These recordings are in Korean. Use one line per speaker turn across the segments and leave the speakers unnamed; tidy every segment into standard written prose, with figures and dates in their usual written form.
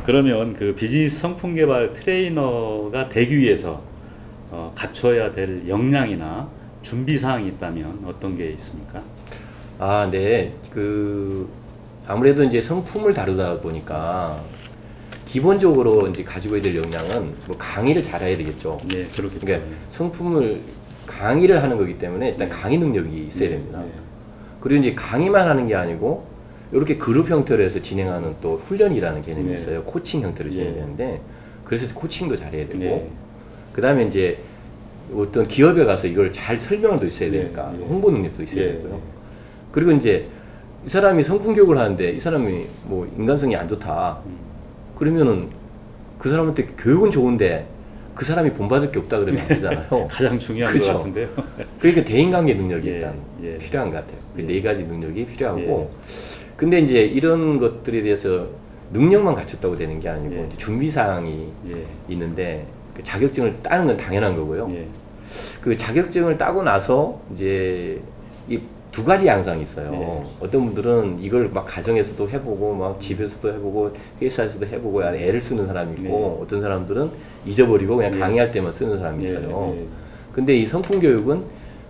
그러면 그 비즈니스 성품 개발 트레이너가 되기 위해서 갖춰야 될 역량이나 준비 사항이 있다면 어떤 게 있습니까?
아, 네. 아무래도 이제 성품을 다루다 보니까 기본적으로 이제 가지고 될 역량은 뭐 강의를 잘해야 되겠죠.
네, 그렇겠죠.
그러니까 성품을 강의를 하는 거기 때문에 일단 강의 능력이 있어야 됩니다. 그리고 이제 강의만 하는 게 아니고 이렇게 그룹 형태로 해서 진행하는 또 훈련이라는 개념이 있어요. 코칭 형태로 진행해야 되는데 그래서 코칭도 잘해야 되고 그 다음에 이제 어떤 기업에 가서 이걸 잘 설명도 있어야 되니까 홍보 능력도 있어야 되고요. 그리고 이제 이 사람이 성품 교육을 하는데 이 사람이 뭐 인간성이 안 좋다. 그러면은 그 사람한테 교육은 좋은데 그 사람이 본받을 게 없다 그러면 안 되잖아요.
가장 중요한 것 같은데요.
그러니까 대인관계 능력이 일단 필요한 것 같아요. 그 네 가지 능력이 필요하고 근데 이제 이런 것들에 대해서 능력만 갖췄다고 되는 게 아니고 이제 준비사항이 있는데 그 자격증을 따는 건 당연한 거고요. 그 자격증을 따고 나서 이제 이 두 가지 양상이 있어요. 어떤 분들은 이걸 막 가정에서도 해보고 막 집에서도 해보고 회사에서도 해보고 애를 쓰는 사람이 있고 어떤 사람들은 잊어버리고 그냥 강의할 때만 쓰는 사람이 있어요. 근데 이 성품 교육은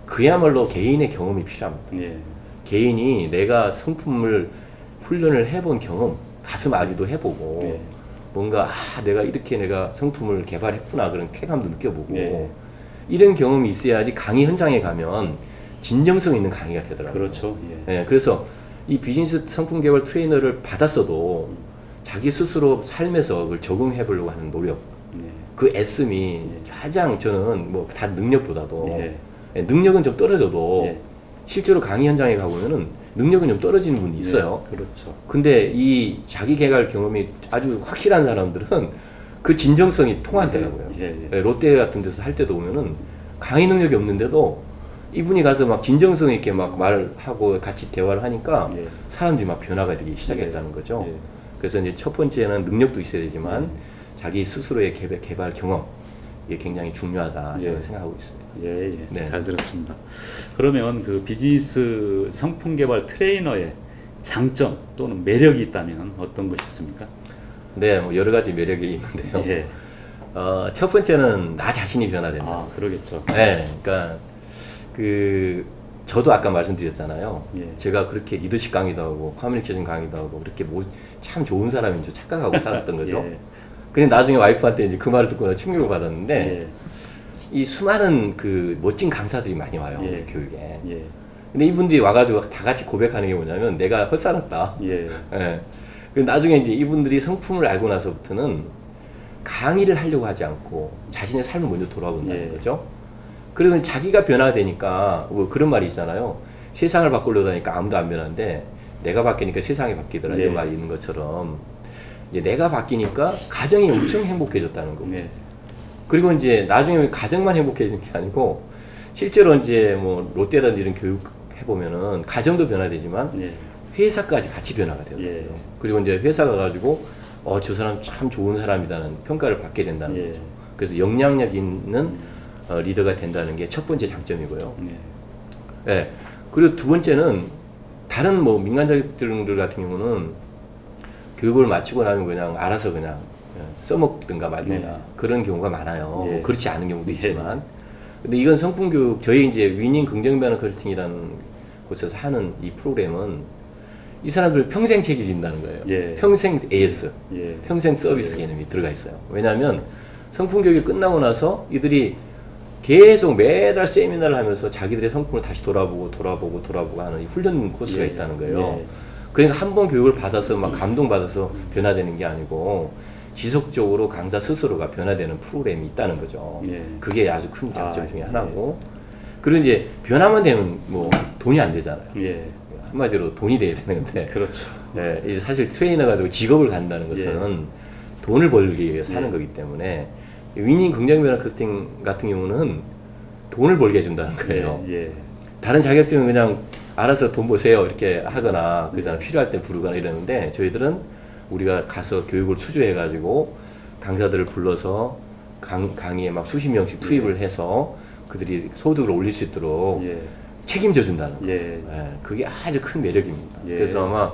그야말로 개인의 경험이 필요합니다. 개인이 내가 성품을 훈련을 해본 경험, 가슴 아리도 해보고 뭔가 내가 이렇게 내가 성품을 개발했구나 그런 쾌감도 느껴보고 이런 경험이 있어야지 강의 현장에 가면 진정성 있는 강의가 되더라고요.
그렇죠.
그래서 이 비즈니스 성품 개발 트레이너를 받았어도 자기 스스로 삶에서 그걸 적용해 보려고 하는 노력, 그 애씀이 가장 저는 뭐 다 능력보다도 능력은 좀 떨어져도 실제로 강의 현장에 가보면은 능력은 좀 떨어지는 분이 있어요.
그렇죠.
근데 이 자기 개발 경험이 아주 확실한 사람들은 그 진정성이 통한다고요. 롯데 같은 데서 할 때도 보면은 강의 능력이 없는데도 이분이 가서 막 진정성 있게 막 말하고 같이 대화를 하니까 사람들이 막 변화가 되기 시작했다는 거죠. 그래서 이제 첫 번째는 능력도 있어야 되지만 자기 스스로의 개발 경험 이게 굉장히 중요하다 저는 생각하고 있습니다.
잘 들었습니다. 그러면 그 비즈니스 성품 개발 트레이너의 장점 또는 매력이 있다면 어떤 것이 있습니까?
네, 뭐 여러 가지 매력이 있는데요. 첫 번째는 나 자신이 변화된다.
그러겠죠.
그러니까 저도 아까 말씀드렸잖아요. 제가 그렇게 리더십 강의도 하고 커뮤니케이션 강의도 하고 그렇게 참 좋은 사람인 줄 착각하고 살았던 거죠. 근데 나중에 와이프한테 이제 그 말을 듣고 나 충격을 받았는데 이 수많은 그 멋진 강사들이 많이 와요. 교육에. 근데 이분들이 와가지고 다 같이 고백하는 게 뭐냐면 내가 헛살았다. 근데 나중에 이제 이분들이 성품을 알고 나서부터는 강의를 하려고 하지 않고 자신의 삶을 먼저 돌아본다는 거죠. 그러면 자기가 변화되니까 뭐 그런 말이 있잖아요. 세상을 바꾸려고 하니까 아무도 안 변하는데 내가 바뀌니까 세상이 바뀌더라 이런 말이 있는 것처럼 이제 내가 바뀌니까 가정이 엄청 행복해졌다는 거고 그리고 이제 나중에 가정만 행복해지는 게 아니고 실제로 이제 뭐 롯데라든지 이런 교육 해보면은 가정도 변화되지만 회사까지 같이 변화가 돼요. 그리고 이제 회사 가가지고 저 사람 참 좋은 사람이라는 평가를 받게 된다는 거죠. 그래서 영향력 있는 리더가 된다는 게 첫 번째 장점이고요. 그리고 두 번째는 다른 뭐 민간 자격증들 같은 경우는 교육을 마치고 나면 그냥 알아서 그냥 써먹든가 말든가 그런 경우가 많아요. 뭐 그렇지 않은 경우도 있지만 근데 이건 성품 교육 저희 이제 위닝 긍정 변화 컨설팅이라는 곳에서 하는 이 프로그램은 이 사람들 평생 책임진다는 거예요. 평생 AS, 평생 서비스 개념이 들어가 있어요. 왜냐하면 성품 교육이 끝나고 나서 이들이 계속 매달 세미나를 하면서 자기들의 성품을 다시 돌아보고 하는 이 훈련 코스가 있다는 거예요. 그러니까 한 번 교육을 받아서 막 감동받아서 변화되는 게 아니고 지속적으로 강사 스스로가 변화되는 프로그램이 있다는 거죠. 그게 아주 큰 장점 중에 하나고 그리고 이제 변화만 되면 뭐 돈이 안 되잖아요. 한마디로 돈이 돼야 되는데
그렇죠.
이제 사실 트레이너가 되고 직업을 갖는다는 것은 돈을 벌기 위해서 하는 거기 때문에 위닝 긍정 변화 컨설팅 같은 경우는 돈을 벌게 해준다는 거예요. 다른 자격증은 그냥 알아서 돈 버세요 이렇게 하거나 그 사람 필요할 때 부르거나 이러는데 저희들은 우리가 가서 교육을 수주해 가지고 강사들을 불러서 강의에 막 수십 명씩 투입을 해서 그들이 소득을 올릴 수 있도록 책임져 준다는 거.
예.
예, 그게 아주 큰 매력입니다.
예.
그래서 아마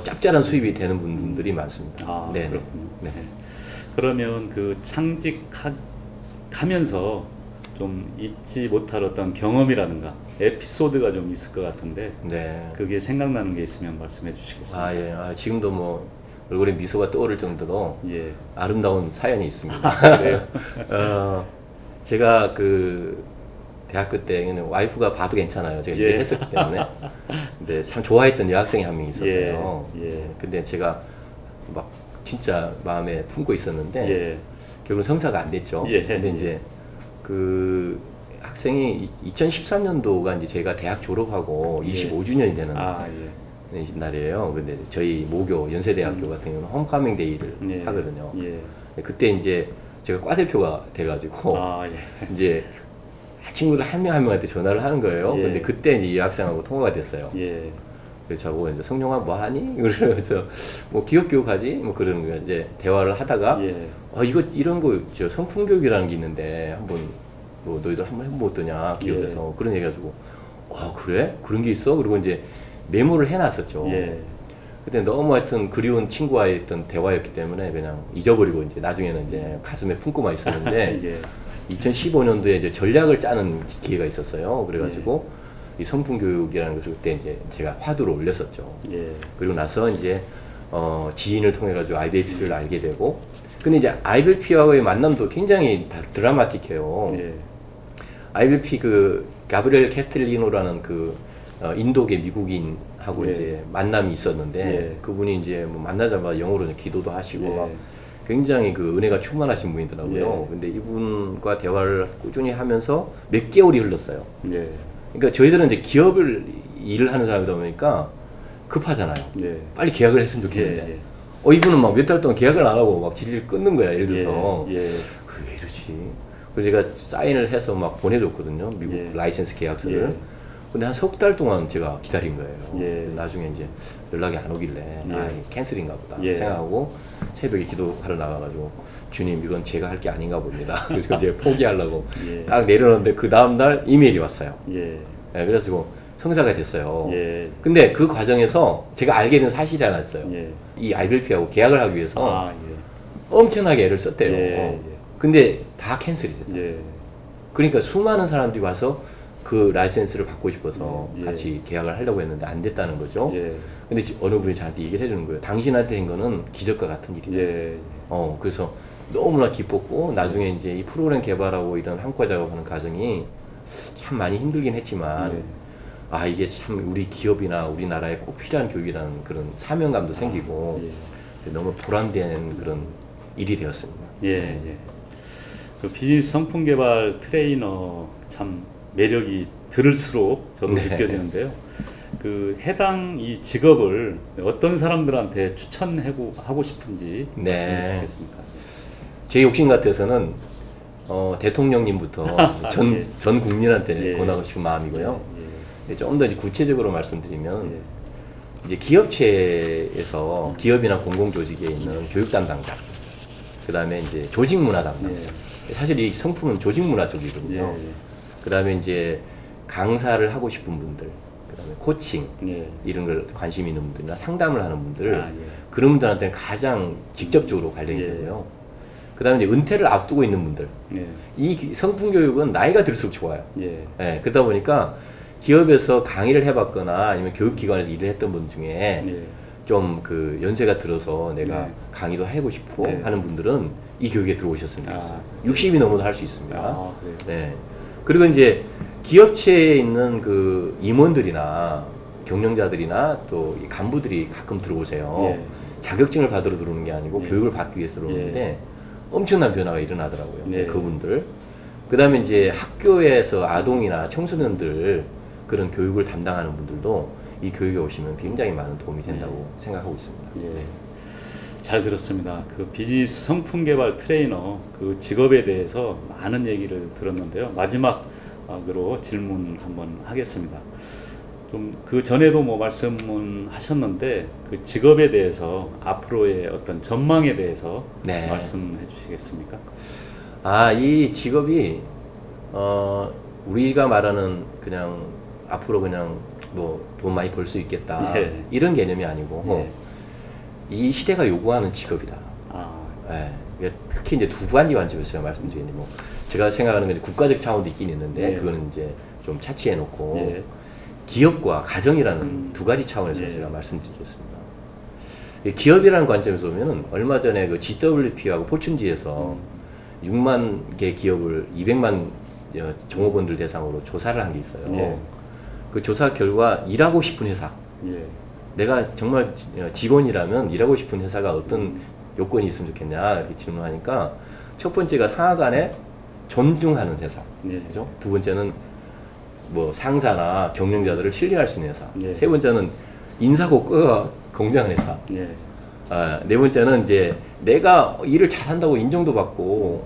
짭짤한 수입이 되는 분들이 많습니다.
아,
네,
그렇군요.
네.
그러면 그 창직하면서 좀 잊지 못할 어떤 경험이라든가 에피소드가 좀 있을 것 같은데, 네. 그게 생각나는 게 있으면 말씀해 주시겠습니까?
아, 예. 지금도 뭐 얼굴에 미소가 떠오를 정도로
예.
아름다운 사연이 있습니다.
아, 그래요?
제가 그 대학교 때는 와이프가 봐도 괜찮아요. 제가
예.
일을 했었기 때문에. 근데 참 좋아했던 여학생이 한 명 있었어요.
예.
근데 제가 막 진짜 마음에 품고 있었는데
예.
결국은 성사가 안 됐죠.
예.
근데 이제 그 학생이 2013년도가 이제 제가 대학 졸업하고 25주년이 되는 날이에요. 근데 저희 모교 연세대학교 같은 경우는 홈커밍 데이를 하거든요. 그때 이제 제가 과대표가 돼가지고 이제 친구들 한 명 한 명한테 전화를 하는 거예요. 근데 그때 이제 이 학생하고 통화가 됐어요. 그래서 저하고 이제 성룡아 뭐 하니? 그러면서 뭐 기업교육하지? 뭐 그러는 거예요. 이제 대화를 하다가 이거 이런 거 저 성품교육이라는 게 있는데 한번 뭐 너희들 한번 해보면 어떠냐 기업에서 그런 얘기해가지고 그래? 그런 게 있어? 그리고 이제 메모를 해놨었죠. 그때 너무 하여튼 그리운 친구와의 어떤 대화였기 때문에 그냥 잊어버리고 이제 나중에는 이제 가슴에 품고만 있었는데 2015년도에 이제 전략을 짜는 기회가 있었어요. 그래가지고 이 성품교육이라는 것을 그때 이제 제가 화두로 올렸었죠. 그리고 나서 이제 지인을 통해 가지고 IBLP를 알게 되고, 근데 이제 IBLP와의 만남도 굉장히 드라마틱해요. IBLP 그 가브리엘 캐스텔리노라는 그 인도계 미국인하고 이제 만남이 있었는데 그분이 이제 뭐 만나자마자 영어로 기도도 하시고 막 굉장히 그 은혜가 충만하신 분이더라고요. 근데 이분과 대화를 꾸준히 하면서 몇 개월이 흘렀어요. 그러니까 저희들은 이제 기업을 일을 하는 사람이다 보니까 급하잖아요. 빨리 계약을 했으면 좋겠는데 이분은 막 몇 달 동안 계약을 안 하고 막 질질 끊는 거야. 예를 들어서 왜 이러지? 그래서 제가 사인을 해서 막 보내줬거든요. 미국 라이센스 계약서를. 근데 한 석 달 동안 제가 기다린 거예요. 나중에 이제 연락이 안 오길래 캔슬인가 보다 생각하고 새벽에 기도하러 나가가지고 주님 이건 제가 할 게 아닌가 봅니다. 그래서 이제 포기하려고 딱 내려놓는데 그 다음날 이메일이 왔어요. 그래가지고 성사가 됐어요. 근데 그 과정에서 제가 알게 된 사실이 하나 있어요. 이 IBLP하고 계약을 하기 위해서 엄청나게 애를 썼대요. 근데 다 캔슬이 됐어요. 그러니까 수많은 사람들이 와서 그 라이센스를 받고 싶어서 같이 계약을 하려고 했는데 안 됐다는 거죠. 근데 어느 분이 저한테 얘기를 해주는 거예요. 당신한테 된 거는 기적과 같은 일이다. 그래서 너무나 기뻤고 나중에 이제 이 프로그램 개발하고 이런 한과 작업하는 과정이 참 많이 힘들긴 했지만 이게 참 우리 기업이나 우리나라에 꼭 필요한 교육이라는 그런 사명감도 생기고 너무 보람된 그런 일이 되었습니다.
그 비즈니스 성품 개발 트레이너 참 매력이 들을수록 저도 느껴지는데요. 그 해당 이 직업을 어떤 사람들한테 추천하고 싶은지 말씀해 주시겠습니까?
제 욕심 같아서는 대통령님부터 전 국민한테 권하고 싶은 마음이고요. 좀 더 구체적으로 말씀드리면 이제 기업체에서 기업이나 공공조직에 있는 교육 담당자, 그 다음에 이제 조직 문화 담당자. 사실 이 성품은 조직 문화 쪽이거든요. 그 다음에 이제 강사를 하고 싶은 분들, 그 다음에 코칭, 이런 걸 관심 있는 분들이나 상담을 하는 분들, 그런 분들한테는 가장 직접적으로 관련이 되고요. 그 다음에 이제 은퇴를 앞두고 있는 분들. 이 성품교육은 나이가 들수록 좋아요. 그러다 보니까 기업에서 강의를 해봤거나 아니면 교육기관에서 일을 했던 분 중에 좀 그 연세가 들어서 내가 강의도 하고 싶고 하는 분들은 이 교육에 들어오셨으면 좋겠어요. 60이 넘어도 할 수 있습니다. 그리고 이제 기업체에 있는 그 임원들이나 경영자들이나 또 간부들이 가끔 들어오세요. 자격증을 받으러 들어오는 게 아니고 교육을 받기 위해서 들어오는데 엄청난 변화가 일어나더라고요. 그분들. 그 다음에 이제 학교에서 아동이나 청소년들 그런 교육을 담당하는 분들도 이 교육에 오시면 굉장히 많은 도움이 된다고 생각하고 있습니다.
잘 들었습니다. 그 비즈니스 성품 개발 트레이너 그 직업에 대해서 많은 얘기를 들었는데요. 마지막으로 질문 한번 하겠습니다. 좀 그 전에도 뭐 말씀은 하셨는데 그 직업에 대해서 앞으로의 어떤 전망에 대해서 말씀해 주시겠습니까?
이 직업이 우리가 말하는 그냥 앞으로 그냥 뭐 돈 많이 벌 수 있겠다
예.
이런 개념이 아니고
예.
이 시대가 요구하는 직업이다. 예. 특히 이제 두 가지 관점에서 제가 말씀드리는 뭐 제가 생각하는 건 국가적 차원도 있긴 있는데
예.
그거는 이제 좀 차치해 놓고
예.
기업과 가정이라는 두 가지 차원에서
예.
제가 말씀드리겠습니다. 기업이라는 관점에서 보면은 얼마 전에 그 GWP하고 포춘지에서 6만 개 기업을 200만 종업원들 대상으로 조사를 한 게 있어요.
예.
그 조사 결과 일하고 싶은 회사,
예.
내가 정말 직원이라면 일하고 싶은 회사가 어떤 요건이 있으면 좋겠냐 이렇게 질문하니까 첫 번째가 상하 간에 존중하는 회사,
예.
그죠? 두 번째는 뭐 상사나 경영자들을 신뢰할 수 있는 회사,
예.
세 번째는 인사고 끄가 공정한 회사,
예.
네 번째는 이제 내가 일을 잘한다고 인정도 받고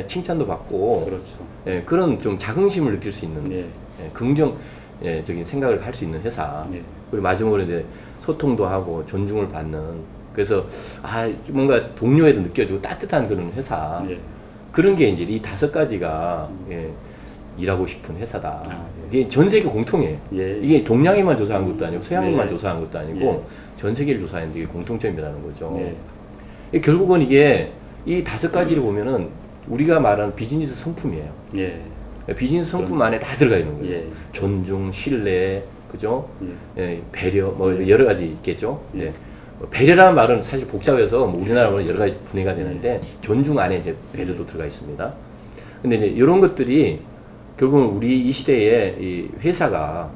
칭찬도 받고
그렇죠.
그런 좀 자긍심을 느낄 수 있는
예.
긍정적인 생각을 할 수 있는 회사.
예.
그리고 마지막으로 이제 소통도 하고 존중을 받는, 그래서 뭔가 동료에도 느껴지고 따뜻한 그런 회사.
예.
그런 게 이제 이 다섯 가지가 일하고 싶은 회사다.
예.
이게 전 세계 공통이에요.
예.
이게 동양에만 조사한 것도 아니고 서양에만
예.
조사한 것도 아니고
예.
전 세계를 조사했는데 이게 공통점이라는 거죠.
예.
결국은 이게 이 다섯 가지를 보면은 우리가 말하는 비즈니스 성품이에요.
예.
비즈니스 성품 안에 다 들어가 있는 거예요.
예.
존중, 신뢰, 그죠?
예.
배려, 뭐 여러 가지 있겠죠.
예.
배려라는 말은 사실 복잡해서 뭐 우리나라로 여러 가지 분해가 되는데 존중 안에 이제 배려도 들어가 있습니다. 근데 이제 이런 것들이 결국은 우리 이 시대에 이 회사가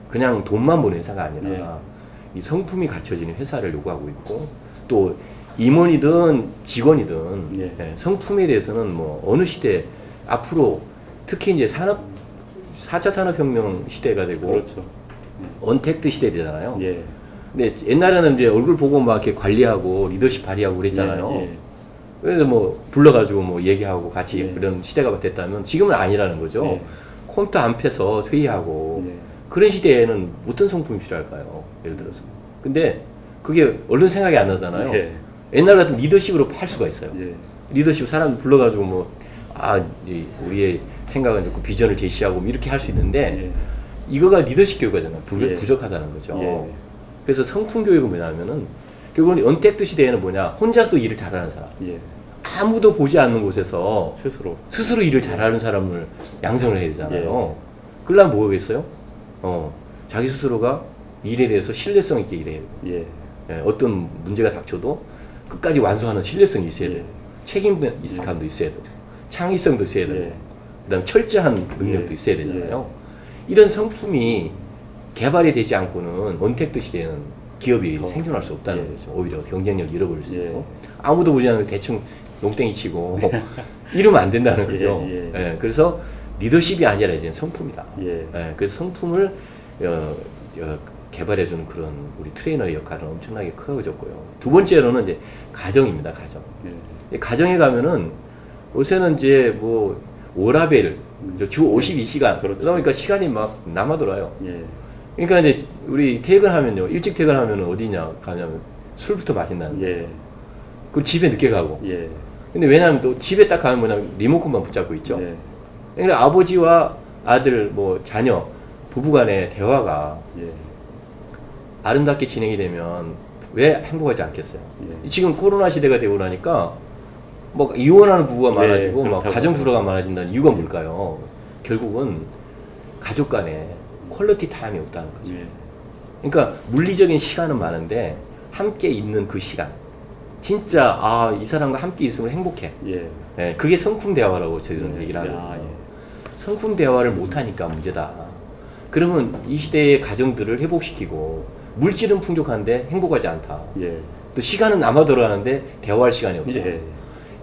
그냥 돈만 버는 회사가 아니라 이 성품이 갖춰지는 회사를 요구하고 있고, 또 임원이든 직원이든 성품에 대해서는 뭐 어느 시대 앞으로 특히 이제 4차 산업혁명 시대가 되고
그렇죠.
언택트 시대 되잖아요.
예.
근데 옛날에는 이제 얼굴 보고 막 이렇게 관리하고 리더십 발휘하고 그랬잖아요.
예.
그래서 뭐 불러가지고 뭐 얘기하고 같이
예.
그런 시대가 됐다면 지금은 아니라는 거죠.
예.
컴퓨터 앞에서 회의하고
예.
그런 시대에는 어떤 성품이 필요할까요? 예를 들어서. 근데 그게 얼른 생각이 안 나잖아요.
예.
옛날 같은 리더십으로 할 수가 있어요.
예.
리더십 사람 불러가지고 뭐 우리의 생각은 좋고 비전을 제시하고 이렇게 할 수 있는데
예.
이거가 리더십 교육이잖아요.
예.
부족하다는 거죠.
예.
그래서 성품 교육은 뭐냐면은 결국은 언택트 시대에는 뭐냐, 혼자서 일을 잘하는 사람,
예.
아무도 보지 않는 곳에서
스스로
일을 잘하는 사람을 양성을 해야 되잖아요. 그러려면 뭐겠어요? 자기 스스로가 일에 대해서 신뢰성 있게 일해야 돼요. 어떤 문제가 닥쳐도 끝까지 완수하는 신뢰성이 있어야 돼요. 책임감도 있어야 돼요. 창의성도 있어야 되고, 그다음 철저한 능력도 있어야 되잖아요. 이런 성품이 개발이 되지 않고는 언택트 시대에는 기업이 생존할 수 없다는 거죠. 오히려 경쟁력 잃어버릴 수 있고, 아무도 보지 않는 대충 농땡이 치고 이러면 안 된다는 거죠. 그래서 리더십이 아니라 이제 성품이다. 그래서 성품을 개발해주는 그런 우리 트레이너의 역할은 엄청나게 커졌고요. 두 번째로는 이제 가정입니다. 가정. 가정에 가면은 요새는 이제 뭐 워라벨 주 52시간 그러니까 시간이 막 남아돌아요. 그러니까 이제 우리 퇴근하면요, 일찍 퇴근하면 어디냐 가냐면 술부터 마신다는. 그 집에 늦게 가고. 근데 왜냐하면 또 집에 딱 가면 뭐냐, 리모컨만 붙잡고 있죠. 그러니까 아버지와 아들, 뭐 자녀, 부부간의 대화가 아름답게 진행이 되면 왜 행복하지 않겠어요? 지금 코로나 시대가 되고 나니까 뭐 이혼하는 부부가 많아지고 막 가정 불화가 많아진다는 이유가 뭘까요? 결국은 가족 간에 퀄리티 타임이 없다는 거죠. 그러니까 물리적인 시간은 많은데 함께 있는 그 시간, 진짜 이 사람과 함께 있으면 행복해. 그게 성품 대화라고 저희는 얘기를 하거든요. 성품 대화를 못하니까 문제다. 그러면 이 시대의 가정들을 회복시키고, 물질은 풍족한데 행복하지 않다. 또 시간은 남아돌아가는데 대화할 시간이 없다.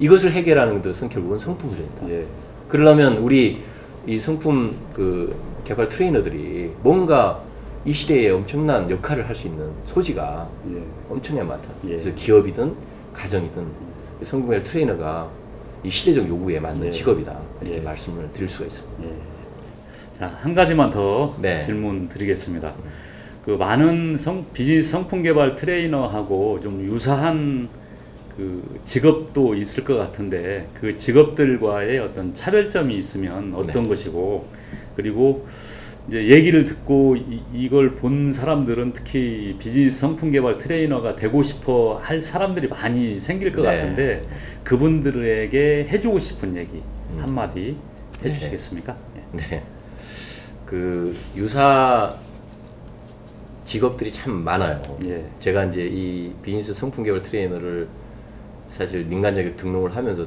이것을 해결하는 것은 결국은 성품 부전이다. 그러려면 우리 이 성품 개발 트레이너들이 뭔가 이 시대에 엄청난 역할을 할 수 있는 소지가 엄청나게 많다. 그래서 기업이든 가정이든 성품 개발 트레이너가 이 시대적 요구에 맞는 직업이다. 이렇게 말씀을 드릴 수가 있습니다.
자, 한 가지만 더 질문 드리겠습니다. 그 많은 비즈니스 성품 개발 트레이너하고 좀 유사한 그 직업도 있을 것 같은데, 그 직업들과의 어떤 차별점이 있으면 어떤 것이고, 그리고 이제 얘기를 듣고 이걸 본 사람들은 특히 비즈니스 성품 개발 트레이너가 되고 싶어 할 사람들이 많이 생길 것 같은데 그분들에게 해주고 싶은 얘기 한마디 해주시겠습니까?
네. 그 유사 직업들이 참 많아요. 제가 이제 이 비즈니스 성품 개발 트레이너를 사실 민간 자격 등록을 하면서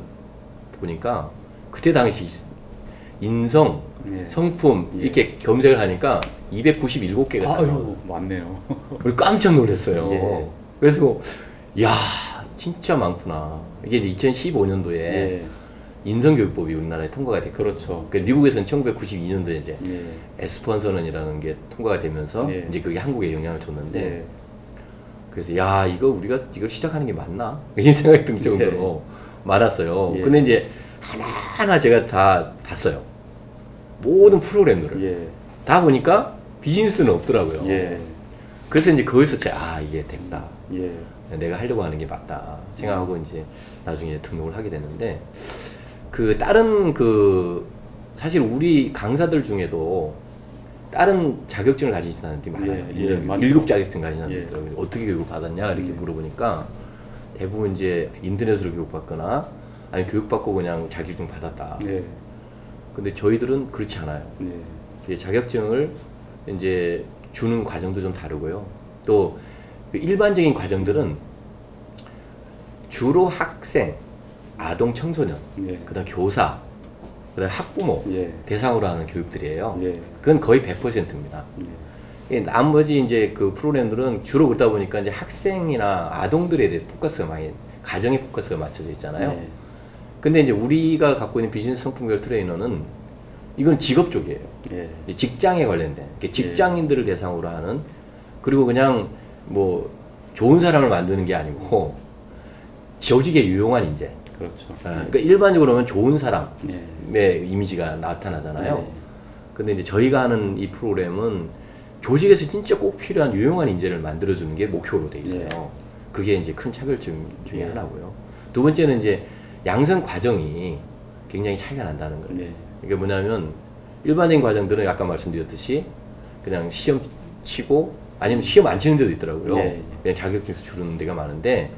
보니까 그때 당시 인성, 성품 이렇게 검색을 하니까 297개가 나와요.
많네요.
우리 깜짝 놀랐어요. 그래서 야 진짜 많구나. 이게 이제 2015년도에 인성교육법이 우리나라에 통과가 됐거든요.
그렇죠.
그러니까 미국에서는 1992년도에 이제 에스펀서넌이라는 게 통과가 되면서 이제 그게 한국에 영향을 줬는데 그래서 야 이거 우리가 이걸 시작하는 게 맞나? 이런 생각이 들 정도로 많았어요. 근데 이제 하나하나 제가 다 봤어요. 모든 프로그램들을 다 보니까 비즈니스는 없더라고요. 그래서 이제 거기서 제가 이게 됐다. 내가 하려고 하는 게 맞다 생각하고 이제 나중에 등록을 하게 됐는데 그 다른 그 사실 우리 강사들 중에도 다른 자격증을 가진 사람들이 많아요. 1급 자격증 가진 사람들이 있더라고요. 어떻게 교육을 받았냐 이렇게 물어보니까 대부분 이제 인터넷으로 교육받거나 아니 교육받고 그냥 자격증 받았다. 근데 저희들은 그렇지 않아요. 자격증을 이제 주는 과정도 좀 다르고요. 또 그 일반적인 과정들은 주로 학생, 아동 청소년, 그다음 교사, 그다음 학부모 대상으로 하는 교육들이에요. 그건 거의 100%입니다. 나머지 이제 그 프로그램들은 주로 그러다 보니까 이제 학생이나 아동들에 대해 포커스가 많이 가정에 포커스가 맞춰져 있잖아요. 근데 이제 우리가 갖고 있는 비즈니스 성품 개발 트레이너는 이건 직업 쪽이에요. 직장에 관련된 직장인들을 대상으로 하는 그리고 그냥 뭐 좋은 사람을 만드는 게 아니고 조직에 유용한 인재.
그렇죠.
그러니까 일반적으로 보면 좋은 사람의 이미지가 나타나잖아요. 근데 이제 저희가 하는 이 프로그램은 조직에서 진짜 꼭 필요한 유용한 인재를 만들어주는 게 목표로 돼 있어요. 그게 이제 큰 차별점 중에 하나고요. 두 번째는 이제 양성 과정이 굉장히 차이가 난다는 거예요. 이게 뭐냐면 일반적인 과정들은 아까 말씀드렸듯이 그냥 시험 치고 아니면 시험 안 치는 데도 있더라고요. 그냥 자격증 주는 데가 많은데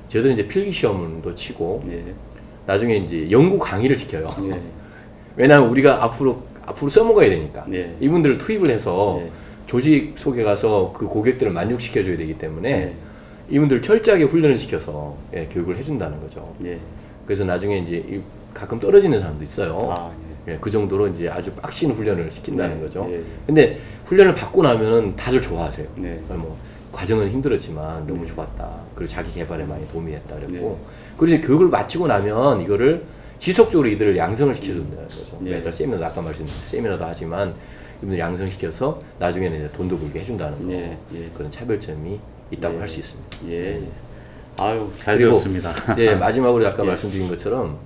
저희들은 이제 필기 시험도 치고 나중에 이제 연구 강의를 시켜요. 왜냐하면 우리가 앞으로 써먹어야 되니까 이분들을 투입을 해서 조직 속에 가서 그 고객들을 만족시켜줘야 되기 때문에 이분들 철저하게 훈련을 시켜서 교육을 해준다는 거죠. 그래서 나중에 이제 가끔 떨어지는 사람도 있어요. 그 정도로 이제 아주 빡신 훈련을 시킨다는 거죠. 근데 훈련을 받고 나면은 다들 좋아하세요. 뭐 과정은 힘들었지만 너무 좋았다. 그리고 자기 개발에 많이 도움이 됐다. 그랬고 그리고 이제 교육을 마치고 나면 이거를 지속적으로 이들을 양성을 시켜준다는 거죠. 매달 세미나도 아까 말씀드린 세미나도 하지만 이분들 양성시켜서 나중에는 이제 돈도 벌게 해준다는 거. 그런 차별점이 있다고 할 수 있습니다.
아유, 잘 들었습니다.
마지막으로 아까 말씀드린 것처럼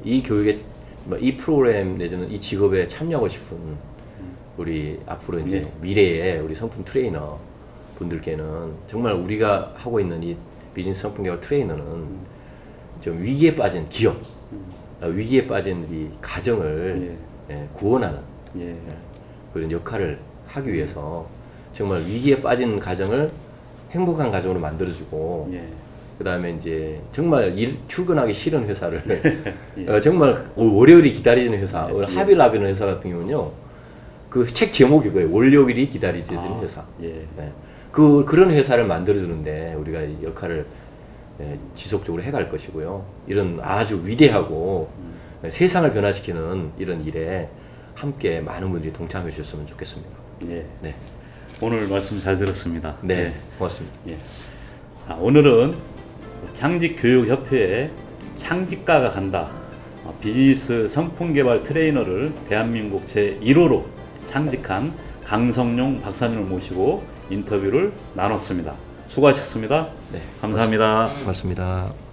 이 교육에 이 프로그램 내지는 이 직업에 참여하고 싶은 우리 앞으로 이제 미래의 우리 성품 트레이너 분들께는 정말 우리가 하고 있는 이 비즈니스 성품 개발 트레이너는 좀 위기에 빠진 기업, 위기에 빠진 이 가정을 구원하는 그런 역할을 하기 위해서 정말 위기에 빠진 가정을 행복한 가정으로 만들어주고 그 다음에 이제 정말 출근하기 싫은 회사를 정말 월요일이 기다리는 회사, 하빌라비는 회사 같은 경우는요 그 책 제목이 그거예요. 월요일이 기다리는 회사. 그런 회사를 만들어주는데 우리가 이 역할을 지속적으로 해갈 것이고요. 이런 아주 위대하고 세상을 변화시키는 이런 일에 함께 많은 분들이 동참해 주셨으면 좋겠습니다.
오늘 말씀 잘 들었습니다.
고맙습니다.
자, 오늘은 창직교육협회에 창직가가 간다. 비즈니스 성품개발 트레이너를 대한민국 제1호로 창직한 강성용 박사님을 모시고 인터뷰를 나눴습니다. 수고하셨습니다. 감사합니다.
고맙습니다.